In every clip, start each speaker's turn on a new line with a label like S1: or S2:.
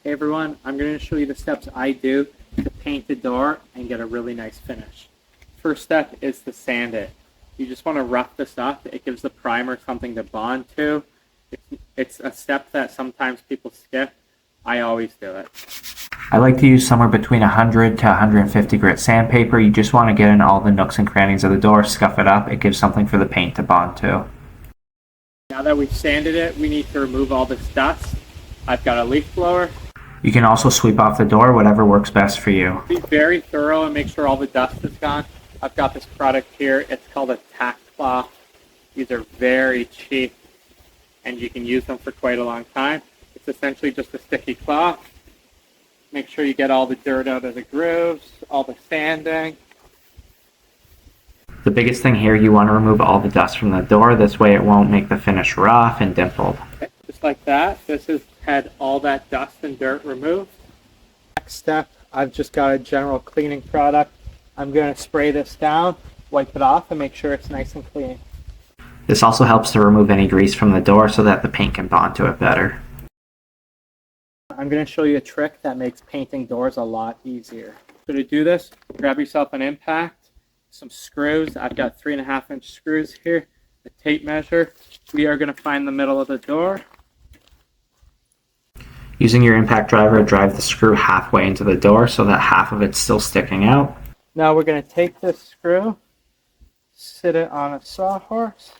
S1: Hey everyone, I'm going to show you the steps I do to paint the door and get a really nice finish. First step is to sand it. You just want to rough this up. It gives the primer something to bond to. It's a step that sometimes people skip. I always do it.
S2: I like to use somewhere between 100 to 150 grit sandpaper. You just want to get in all the nooks and crannies of the door, scuff it up. It gives something for the paint to bond to.
S1: Now that we've sanded it, we need to remove all this dust. I've got a leaf blower.
S2: You can also sweep off the door, whatever works best for you.
S1: Be very thorough and make sure all the dust is gone. I've got this product here. It's called a tack cloth. These are very cheap and you can use them for quite a long time. It's essentially just a sticky cloth. Make sure you get all the dirt out of the grooves, all the sanding.
S2: The biggest thing here, you want to remove all the dust from the door. This way it won't make the finish rough and dimpled.
S1: Okay, just like that. This has had all that dust and dirt removed. Next step, I've just got a general cleaning product. I'm going to spray this down, wipe it off, and make sure it's nice and clean.
S2: This also helps to remove any grease from the door so that the paint can bond to it better.
S1: I'm going to show you a trick that makes painting doors a lot easier. So to do this, grab yourself an impact, some screws. I've got 3.5-inch screws here, a tape measure. We are going to find the middle of the door.
S2: Using your impact driver, drive the screw halfway into the door so that half of it's still sticking out.
S1: Now we're going to take this screw, sit it on a sawhorse.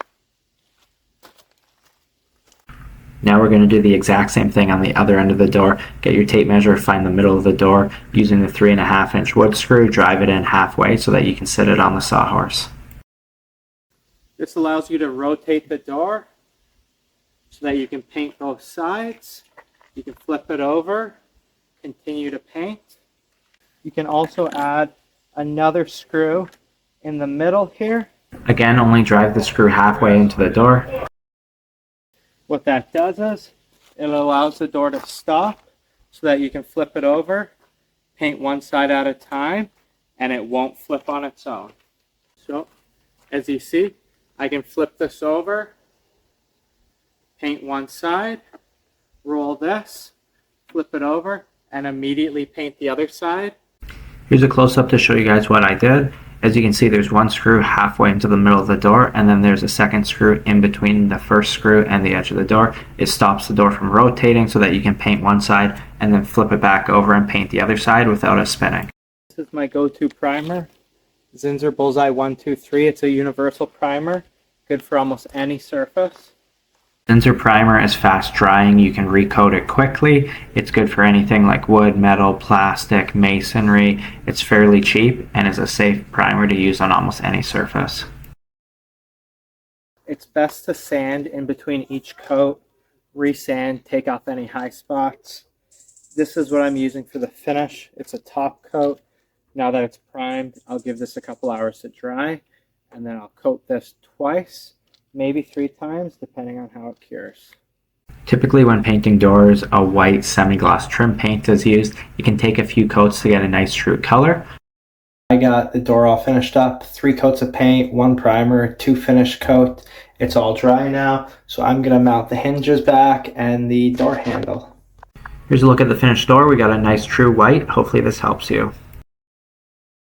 S2: Now we're going to do the exact same thing on the other end of the door. Get your tape measure, find the middle of the door. Using the 3.5-inch wood screw, drive it in halfway so that you can sit it on the sawhorse.
S1: This allows you to rotate the door so that you can paint both sides. You can flip it over, continue to paint. You can also add another screw in the middle here.
S2: Again, only drive the screw halfway into the door.
S1: What that does is it allows the door to stop so that you can flip it over, paint one side at a time, and it won't flip on its own. So, as you see, I can flip this over, paint one side, roll this, flip it over, and immediately paint the other side.
S2: Here's a close-up to show you guys what I did. As you can see, there's one screw halfway into the middle of the door, and then there's a second screw in between the first screw and the edge of the door. It stops the door from rotating so that you can paint one side and then flip it back over and paint the other side without it spinning.
S1: This is my go-to primer, Zinsser Bullseye 123. It's a universal primer, good for almost any surface.
S2: Zinsser primer is fast drying. You can recoat it quickly. It's good for anything like wood, metal, plastic, masonry. It's fairly cheap and is a safe primer to use on almost any surface.
S1: It's best to sand in between each coat, resand, take off any high spots. This is what I'm using for the finish. It's a top coat. Now that it's primed, I'll give this a couple hours to dry, and then I'll coat this twice, maybe 3 times, depending on how it cures.
S2: Typically when painting doors, a white semi-gloss trim paint is used. You can take a few coats to get a nice true color.
S1: I got the door all finished up, 3 coats of paint, 1 primer, 2 finish coat. It's all dry now, so I'm going to mount the hinges back and the door handle.
S2: Here's a look at the finished door. We got a nice true white. Hopefully this helps you.